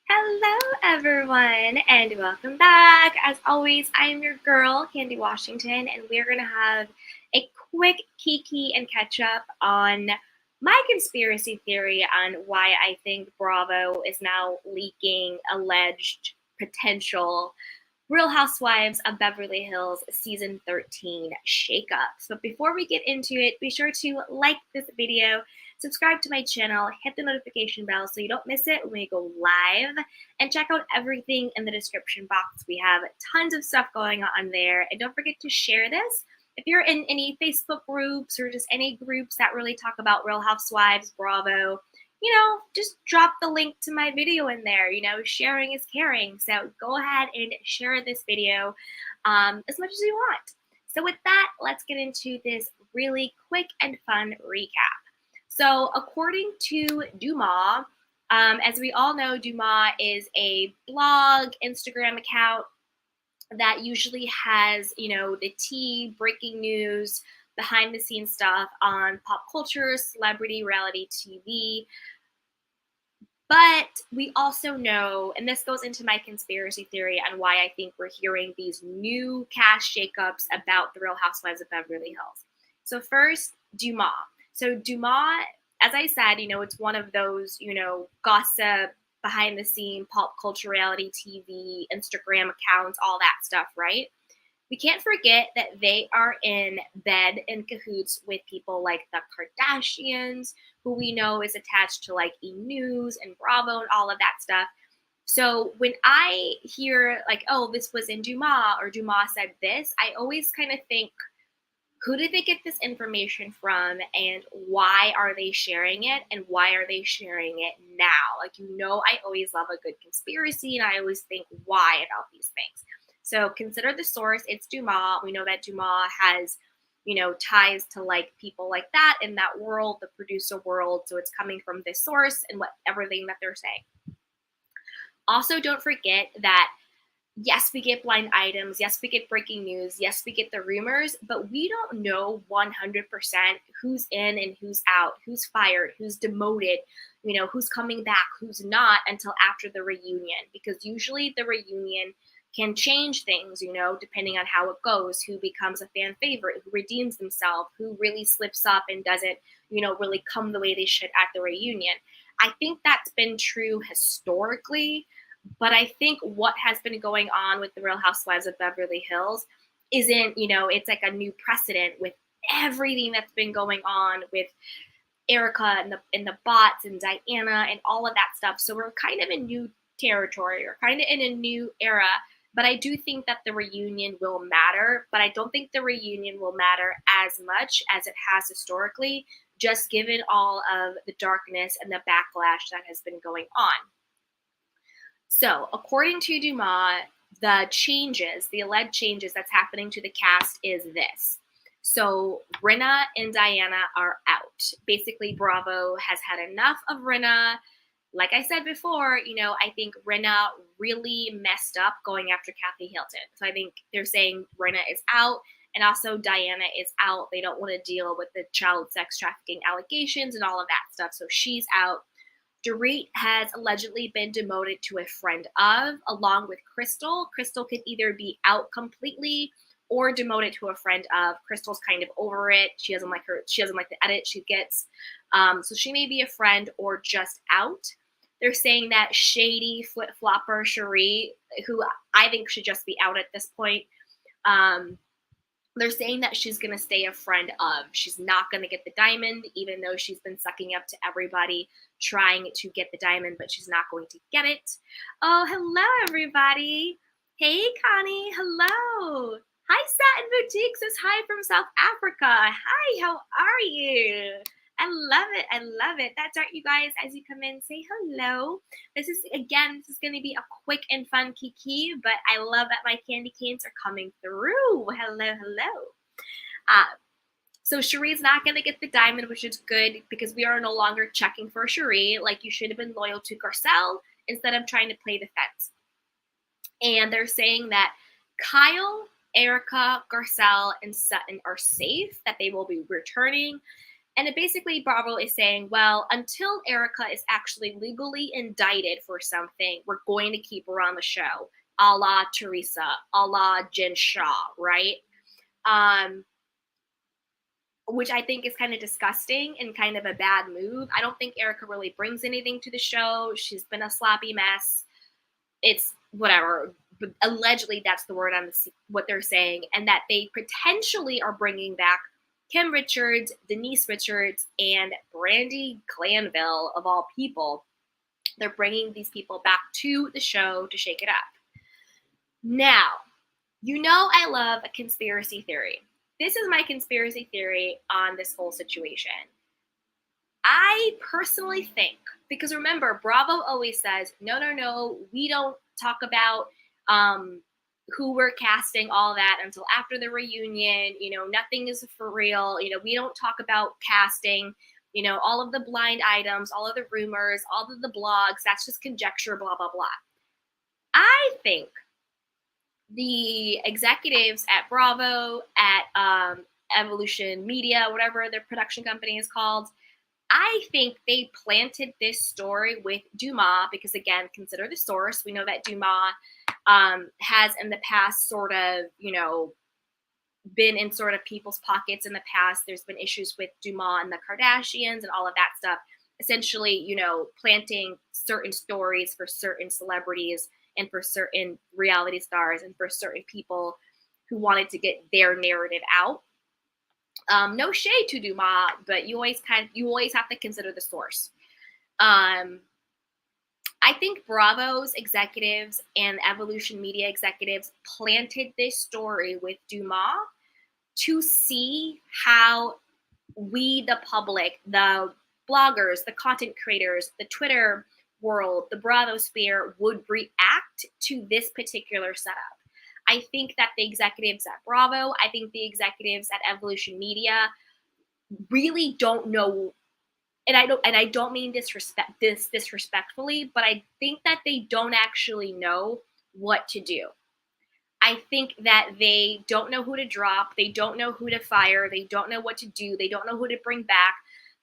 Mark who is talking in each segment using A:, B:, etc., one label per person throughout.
A: Hello, everyone, and welcome back. As always, I am your girl, Candy Washington, and we're going to have a quick kiki and catch up on my conspiracy theory on why I think Bravo is now leaking alleged potential Real Housewives of Beverly Hills Season 13 shakeups. But before we get into it, be sure to like this video, subscribe to my channel, hit the notification bell so you don't miss it when we go live, and check out everything in the description box. We have tons of stuff going on there. And don't forget to share this. If you're in any Facebook groups or just any groups that really talk about Real Housewives, Bravo, just drop the link to my video in there. Sharing is caring. So go ahead and share this video as much as you want. So with that, let's get into this really quick and fun recap. So according to DeuxMoi, as we all know, DeuxMoi is a blog, Instagram account that usually has, the tea, breaking news, behind the scenes stuff on pop culture, celebrity, reality TV. But we also know, and this goes into my conspiracy theory on why I think we're hearing these new cast shakeups about the Real Housewives of Beverly Hills. So first, DeuxMoi. So DeuxMoi, as I said, it's one of those, gossip, behind the scene, pop culture, reality TV, Instagram accounts, all that stuff, right? We can't forget that they are in bed in cahoots with people like the Kardashians, who we know is attached to like E! News and Bravo and all of that stuff. So when I hear like, oh, this was in DeuxMoi or DeuxMoi said this, I always kind of think, who did they get this information from and why are they sharing it and why are they sharing it now? Like, I always love a good conspiracy and I always think why about these things. So consider the source. It's DeuxMoi. We know that DeuxMoi has, ties to like people like that in that world, the producer world. So it's coming from this source and everything that they're saying. Also, don't forget that yes, we get blind items. Yes, we get breaking news. Yes, we get the rumors, but we don't know 100% who's in and who's out, who's fired, who's demoted, who's coming back, who's not until after the reunion, because usually the reunion can change things, depending on how it goes, who becomes a fan favorite, who redeems themselves, who really slips up and doesn't, really come the way they should at the reunion. I think that's been true historically, but I think what has been going on with the Real Housewives of Beverly Hills isn't, it's like a new precedent with everything that's been going on with Erica and the bots and Diana and all of that stuff. So we're kind of in new territory. We're kind of in a new era. But I do think that the reunion will matter, but I don't think the reunion will matter as much as it has historically, just given all of the darkness and the backlash that has been going on. So according to DeuxMoi, the alleged changes that's happening to the cast is this. So Rinna and Diana are out. Basically, Bravo has had enough of Rinna. Like I said before, I think Rinna really messed up going after Kathy Hilton. So I think they're saying Rinna is out and also Diana is out. They don't want to deal with the child sex trafficking allegations and all of that stuff. So she's out. Dorit has allegedly been demoted to a friend of, along with Crystal. Crystal could either be out completely or demoted to a friend of. Crystal's kind of over it. She doesn't like the edit she gets. So she may be a friend or just out. They're saying that shady flip-flopper Cherie, who I think should just be out at this point, they're saying that she's going to stay a friend of. She's not going to get the diamond, even though she's been sucking up to everybody trying to get the diamond, but she's not going to get it. Oh, hello, everybody. Hey, Connie. Hello. Hi, Satin Boutique says hi from South Africa. Hi, how are you? I love it. I love it. That's right, you guys. As you come in, say hello. This is going to be a quick and fun kiki, but I love that my candy canes are coming through. Hello, hello. So Cherie's not going to get the diamond, which is good because we are no longer checking for Cherie. Like, you should have been loyal to Garcelle instead of trying to play the fence. And they're saying that Kyle, Erica, Garcelle, and Sutton are safe, that they will be returning. And it basically, Bravo is saying, well, until Erica is actually legally indicted for something, we're going to keep her on the show, a la Teresa, a la Jen Shaw, right? Which I think is kind of disgusting and kind of a bad move. I don't think Erica really brings anything to the show. She's been a sloppy mess. It's whatever. But allegedly, that's the word on what they're saying, and that they potentially are bringing back Kim Richards, Denise Richards, and Brandi Glanville, of all people. They're bringing these people back to the show to shake it up. Now, you know I love a conspiracy theory. This is my conspiracy theory on this whole situation. I personally think, because remember, Bravo always says, no, we don't talk about who we're casting, all that, until after the reunion. Nothing is for real. We don't talk about casting, all of the blind items, all of the rumors, all of the blogs, that's just conjecture, blah, blah, blah. I think the executives at Bravo, at Evolution Media, whatever their production company is called, I think they planted this story with DeuxMoi because, again, consider the source. We know that DeuxMoi has in the past sort of, been in sort of people's pockets in the past. There's been issues with DeuxMoi and the Kardashians and all of that stuff. Essentially, planting certain stories for certain celebrities and for certain reality stars and for certain people who wanted to get their narrative out. No shade to DeuxMoi, but you always have to consider the source. I think Bravo's executives and Evolution Media executives planted this story with DeuxMoi to see how we, the public, the bloggers, the content creators, the Twitter world, the Bravo sphere, would react to this particular setup. I think that the executives at Bravo, I think the executives at Evolution Media really don't know, and I don't mean disrespectfully, but I think that they don't actually know what to do. I think that they don't know who to drop, they don't know who to fire, they don't know what to do, they don't know who to bring back.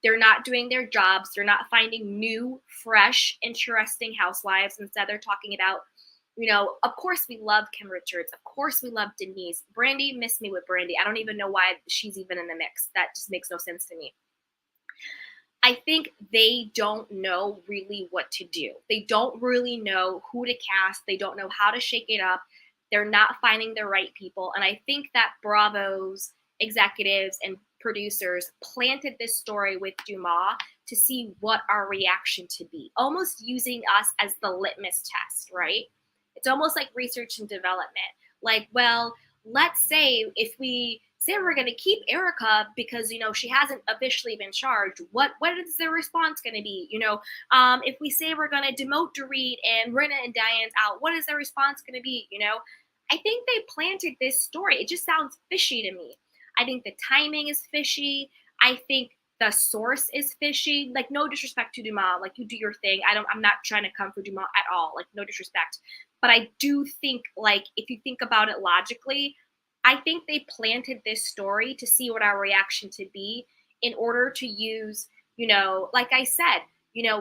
A: They're not doing their jobs. They're not finding new, fresh, interesting housewives. Instead, they're talking about, of course we love Kim Richards. Of course we love Denise. Brandi, miss me with Brandi. I don't even know why she's even in the mix. That just makes no sense to me. I think they don't know really what to do. They don't really know who to cast. They don't know how to shake it up. They're not finding the right people. And I think that Bravo's executives and producers planted this story with DeuxMoi to see what our reaction to be, almost using us as the litmus test, right? It's almost like research and development. Like, well, let's say if we say we're going to keep Erica because, she hasn't officially been charged, what is the response going to be? If we say we're going to demote Dorit and Rinna and Diane's out, what is the response going to be? I think they planted this story. It just sounds fishy to me. I think the timing is fishy. I think the source is fishy. Like, no disrespect to DeuxMoi. Like, you do your thing. I'm not trying to come for DeuxMoi at all. Like, no disrespect. But I do think, like, if you think about it logically, I think they planted this story to see what our reaction to be in order to use, like I said,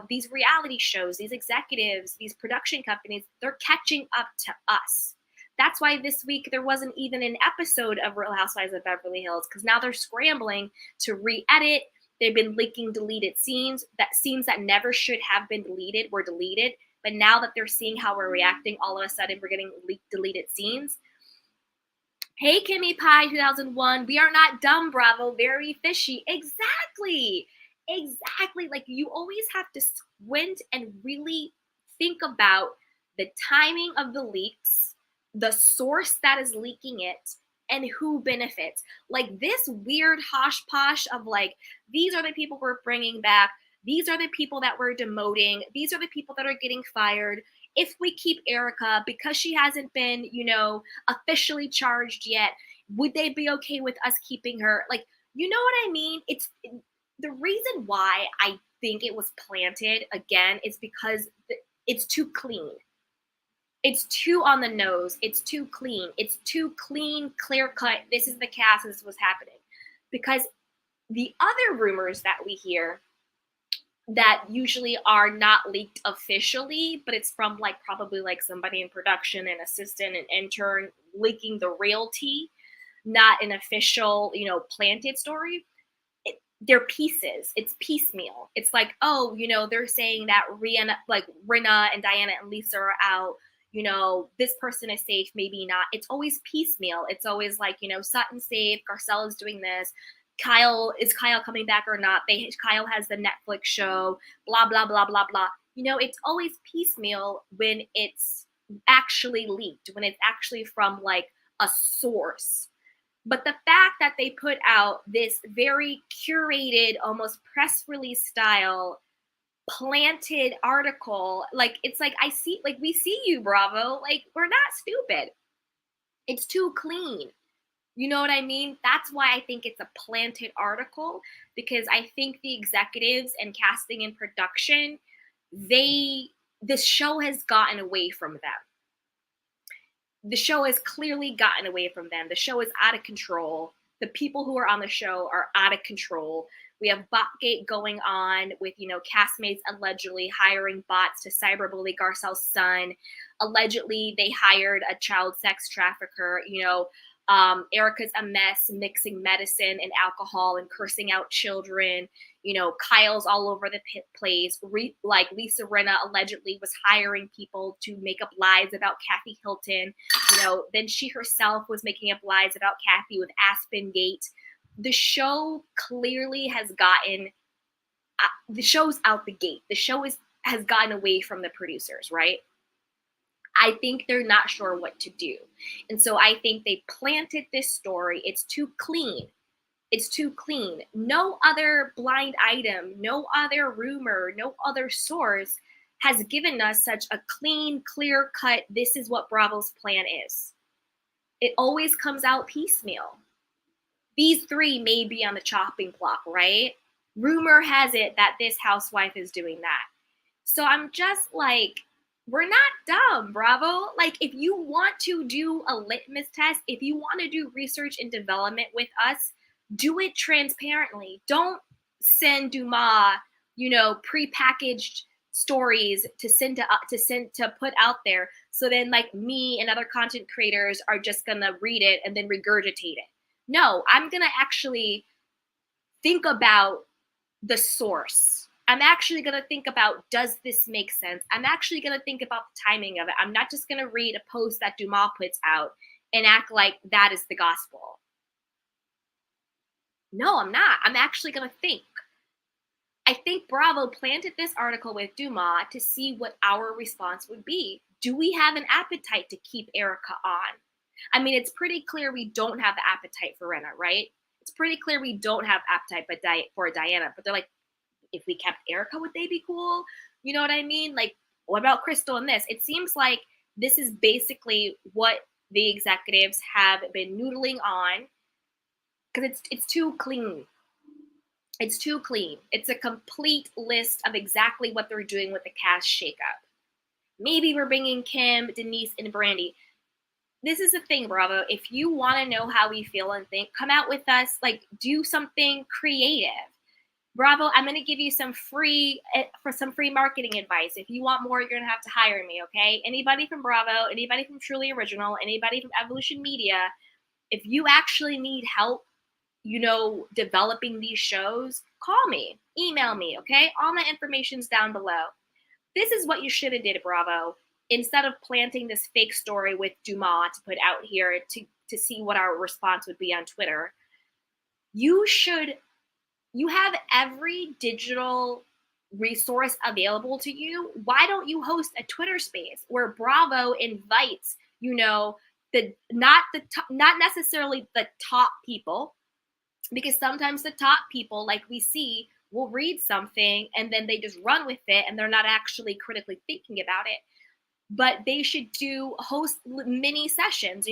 A: these reality shows, these executives, these production companies, they're catching up to us. That's why this week there wasn't even an episode of Real Housewives of Beverly Hills, because now they're scrambling to re-edit. They've been leaking deleted scenes. Scenes that never should have been deleted were deleted. But now that they're seeing how we're reacting, all of a sudden we're getting leaked deleted scenes. Hey, Kimmy Pie 2001, we are not dumb, Bravo, very fishy. Exactly. Like, you always have to squint and really think about the timing of the leaks, the source that is leaking it, and who benefits. Like, this weird hosh-posh of, like, these are the people we're bringing back, these are the people that we're demoting, these are the people that are getting fired. If we keep Erica, because she hasn't been, officially charged yet, would they be okay with us keeping her? Like, you know what I mean? It's the reason why I think it was planted, again, is because it's too clean. It's too on the nose. It's too clean. It's too clean, clear cut. This is the cast. This is what's happening. Because The other rumors that we hear that usually are not leaked officially, but it's from like probably like somebody in production, an assistant, an intern leaking the real tea, not an official, planted story. They're pieces. It's piecemeal. It's like, oh, they're saying that Rinna and Diana and Lisa are out. This person is safe, maybe not. It's always piecemeal. It's always like, Sutton's safe, Garcella's doing this. Is Kyle coming back or not? Kyle has the Netflix show, blah, blah, blah, blah, blah. It's always piecemeal when it's actually leaked, when it's actually from like a source. But the fact that they put out this very curated, almost press release style, planted article, like it's like we see you, Bravo. Like, we're not stupid. It's too clean. You know what I mean? That's why I think it's a planted article, because I think the executives and casting and production, this show has gotten away from them. The show has clearly gotten away from them. The show is out of control. The people who are on the show are out of control. We have Botgate going on with, castmates allegedly hiring bots to cyberbully Garcelle's son. Allegedly, they hired a child sex trafficker. Erica's a mess, mixing medicine and alcohol and cursing out children. Kyle's all over the place. Like Lisa Rinna allegedly was hiring people to make up lies about Kathy Hilton. Then she herself was making up lies about Kathy with Aspen Gate. The show clearly has gotten, the show's out the gate. The show has gotten away from the producers, right? I think they're not sure what to do. And so I think they planted this story. It's too clean. It's too clean. No other blind item, no other rumor, no other source has given us such a clean, clear cut, this is what Bravo's plan is. It always comes out piecemeal. These three may be on the chopping block, right? Rumor has it that this housewife is doing that. So I'm just like, we're not dumb, Bravo. Like, if you want to do a litmus test, if you want to do research and development with us, do it transparently. Don't send DeuxMoi, prepackaged stories to put out there. So then like me and other content creators are just gonna read it and then regurgitate it. No, I'm gonna actually think about the source. I'm actually going to think about, does this make sense? I'm actually going to think about the timing of it. I'm not just going to read a post that DeuxMoi puts out and act like that is the gospel. No, I'm not. I'm actually going to think. I think Bravo planted this article with DeuxMoi to see what our response would be. Do we have an appetite to keep Erica on? I mean, it's pretty clear we don't have the appetite for Rinna, right? It's pretty clear we don't have appetite for Diana, but they're like, if we kept Erica, would they be cool? You know what I mean? Like, what about Crystal and this? It seems like this is basically what the executives have been noodling on, because it's too clean. It's too clean. It's a complete list of exactly what they're doing with the cast shakeup. Maybe we're bringing Kim, Denise, and Brandy. This is the thing, Bravo. If you want to know how we feel and think, come out with us. Like, do something creative. Bravo, I'm going to give you some free marketing advice. If you want more, you're going to have to hire me, okay? Anybody from Bravo, anybody from Truly Original, anybody from Evolution Media, if you actually need help, developing these shows, call me, email me, okay? All my information's down below. This is what you should have did, Bravo. Instead of planting this fake story with DeuxMoi to put out here to see what our response would be on Twitter, you have every digital resource available to you. Why don't you host a Twitter space where Bravo invites, not necessarily the top people, because sometimes the top people, like we see, will read something and then they just run with it and they're not actually critically thinking about it. But they should host mini sessions,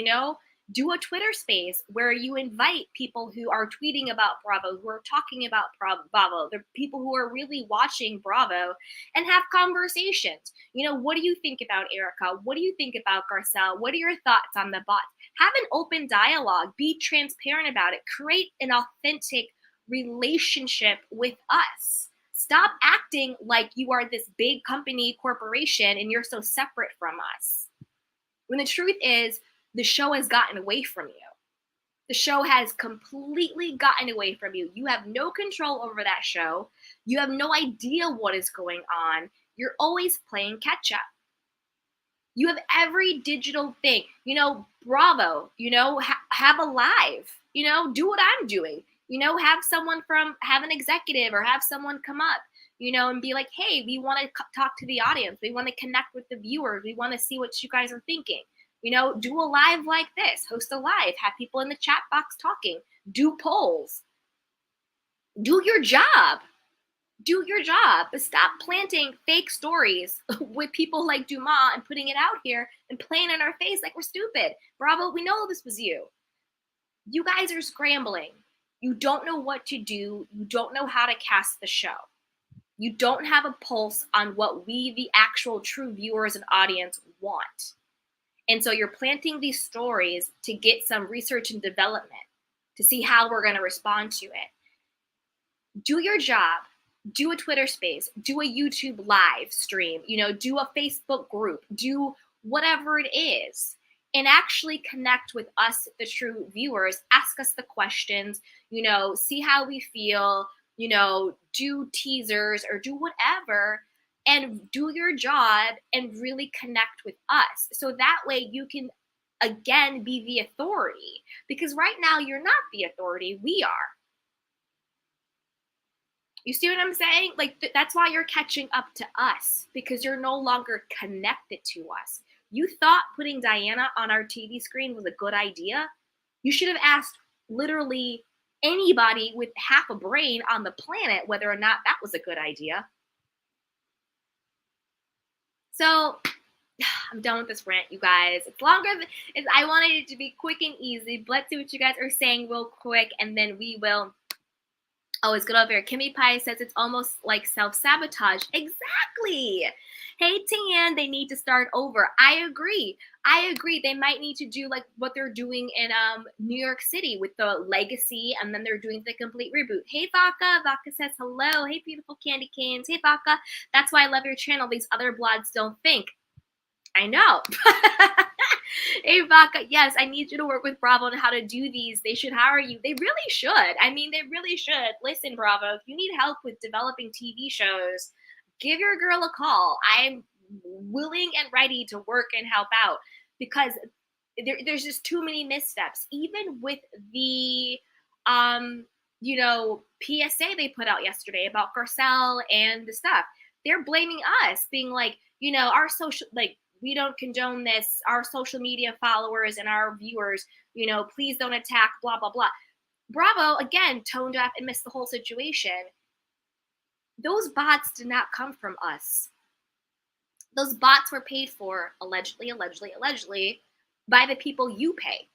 A: do a Twitter space where you invite people who are tweeting about Bravo, who are talking about Bravo, the people who are really watching Bravo, and have conversations. What do you think about Erica? What do you think about Garcelle? What are your thoughts on the bots? Have an open dialogue. Be transparent about it. Create an authentic relationship with us. Stop acting like you are this big company corporation and you're so separate from us. When the truth is, the show has gotten away from you. The show has completely gotten away from you. You have no control over that show. You have no idea what is going on. You're always playing catch up. You have every digital thing. Bravo, have a live, do what I'm doing. Have an executive or have someone come up, and be like, hey, we want to talk to the audience. We want to connect with the viewers. We want to see what you guys are thinking. Do a live like this, host a live, have people in the chat box talking, do polls, do your job. Do your job, but stop planting fake stories with people like DeuxMoi and putting it out here and playing in our face like we're stupid. Bravo, we know this was you. You guys are scrambling. You don't know what to do. You don't know how to cast the show. You don't have a pulse on what we, the actual true viewers and audience, want. And so you're planting these stories to get some research and development, to see how we're going to respond to it. Do your job. Do a Twitter space, do a YouTube live stream, do a Facebook group, do whatever it is, and actually connect with us, the true viewers. Ask us the questions, see how we feel, do teasers or do whatever, and do your job and really connect with us. So that way you can, again, be the authority. Because right now you're not the authority, we are. You see what I'm saying? That's why you're catching up to us, because you're no longer connected to us. You thought putting Diana on our TV screen was a good idea? You should have asked literally anybody with half a brain on the planet whether or not that was a good idea. So I'm done with this rant, you guys. It's longer than I wanted it to be quick and easy. But let's see what you guys are saying real quick, and then we will. Oh, it's good over here. Kimmy Pie says it's almost like self-sabotage. Exactly. Hey, Tan, they need to start over. I agree. They might need to do like what they're doing in New York City with the legacy, and then they're doing the complete reboot. Hey, Vodka. Vodka says hello. Hey, beautiful candy canes. Hey, Vodka. That's why I love your channel. These other blogs don't think. I know. Hey, Vodka, yes, I need you to work with Bravo on how to do these. They should hire you. They really should. They really should. Listen, Bravo, if you need help with developing TV shows, give your girl a call. I'm willing and ready to work and help out, because there's just too many missteps. Even with the, PSA they put out yesterday about Garcelle and the stuff, they're blaming us, being like, our social, we don't condone this. Our social media followers and our viewers, please don't attack, blah, blah, blah. Bravo, again, toned up and missed the whole situation. Those bots did not come from us. Those bots were paid for, allegedly, by the people you pay.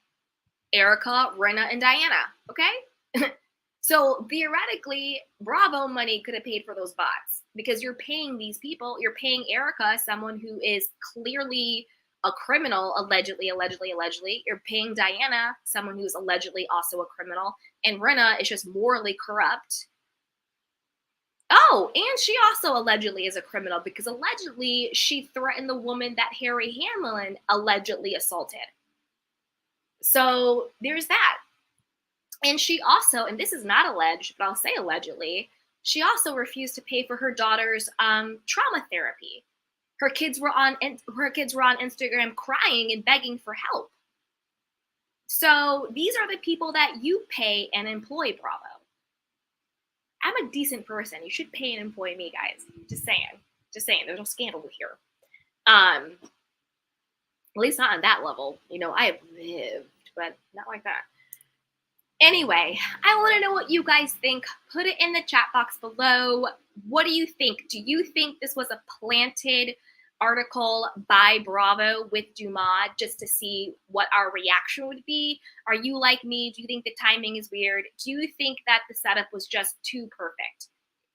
A: Erica, Rena, and Diana, okay? So theoretically, Bravo money could have paid for those bots, because you're paying these people. You're paying Erica, someone who is clearly a criminal, allegedly. You're paying Diana, someone who's allegedly also a criminal. And Rena is just morally corrupt. Oh, and she also allegedly is a criminal, because allegedly she threatened the woman that Harry Hamlin allegedly assaulted. So there's that. And she also, and this is not alleged, but I'll say allegedly, she also refused to pay for her daughter's trauma therapy. Her kids were on Instagram crying and begging for help. So these are the people that you pay and employ, Bravo. I'm a decent person. You should pay and employ me, guys. Just saying. There's no scandal here. At least not on that level. I have lived, but not like that. Anyway, I want to know what you guys think. Put it in the chat box below. What do you think? Do you think this was a planted article by Bravo with DeuxMoi just to see what our reaction would be? Are you like me? Do you think the timing is weird? Do you think that the setup was just too perfect?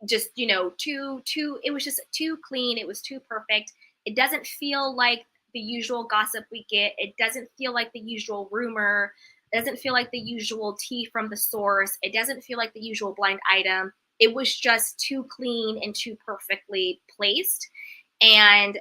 A: Just, it was just too clean. It was too perfect. It doesn't feel like the usual gossip we get. It doesn't feel like the usual rumor. It doesn't feel like the usual tea from the source. It doesn't feel like the usual blind item. It was just too clean and too perfectly placed. And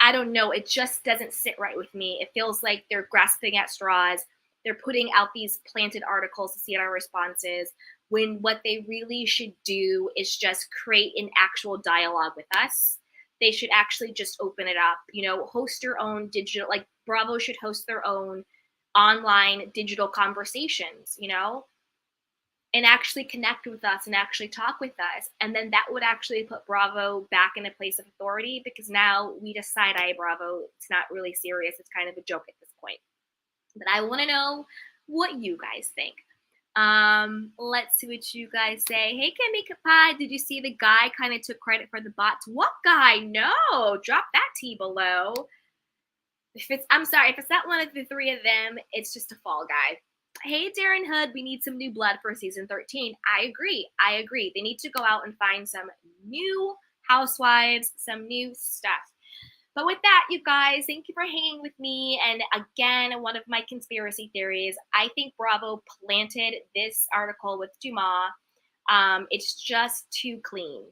A: I don't know, it just doesn't sit right with me. It feels like they're grasping at straws. They're putting out these planted articles to see our responses, when what they really should do is just create an actual dialogue with us. They should actually just open it up, you know, host your own digital, like Bravo should host their own online digital conversations, you know, and actually connect with us and actually talk with us. And then that would actually put Bravo back in a place of authority, because now we just side-eye Bravo. It's not really serious. It's kind of a joke at this point. But I want to know what you guys think. Let's see what you guys say. Hey, Kimmy Pie, did you see the guy kind of took credit for the bots? What guy? No, drop that tea below. I'm sorry, if it's not one of the three of them, it's just a fall guy. Hey, Darren Hood, we need some new blood for season 13. I agree. They need to go out and find some new housewives, some new stuff. But with that, you guys, thank you for hanging with me. And again, one of my conspiracy theories, I think Bravo planted this article with DeuxMoi. It's just too clean.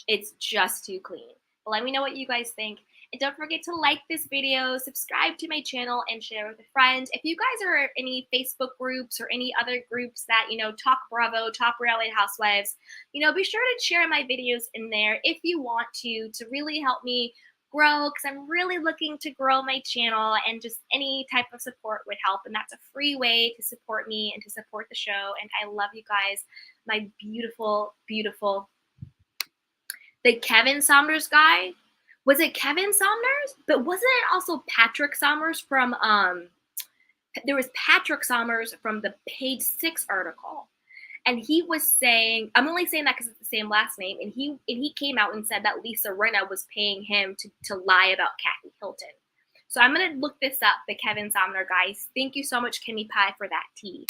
A: It's just too clean. But let me know what you guys think. And don't forget to like this video, subscribe to my channel, and share with a friend. If you guys are in any Facebook groups or any other groups that, you know, talk Bravo, talk reality housewives, you know, be sure to share my videos in there if you want to really help me grow, because I'm really looking to grow my channel, and just any type of support would help. And that's a free way to support me and to support the show. And I love you guys, my beautiful, beautiful. The Kevin Saunders guy, was it Kevin Saunders? But wasn't it also Patrick Saunders from, there was Patrick Saunders from the Page 6 article. And he was saying, I'm only saying that because it's the same last name, and he came out and said that Lisa Rinna was paying him to lie about Kathy Hilton. So I'm going to look this up, the Kevin Saunders guys. Thank you so much, Kimmy Pie, for that tea.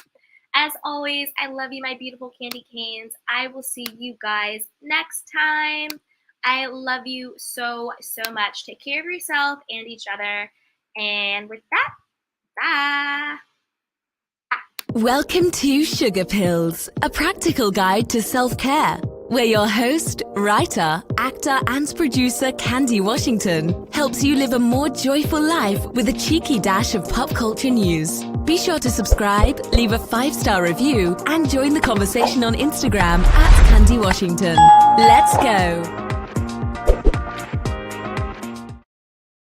A: As always, I love you, my beautiful candy canes. I will see you guys next time. I love you so, so much. Take care of yourself and each other. And with that, bye.
B: Welcome to Sugar Pills, a practical guide to self-care, where your host, writer, actor and producer Candy Washington helps you live a more joyful life with a cheeky dash of pop culture news. Be sure to subscribe, leave a 5-star review, and join the conversation on Instagram @Candy Washington. Let's go!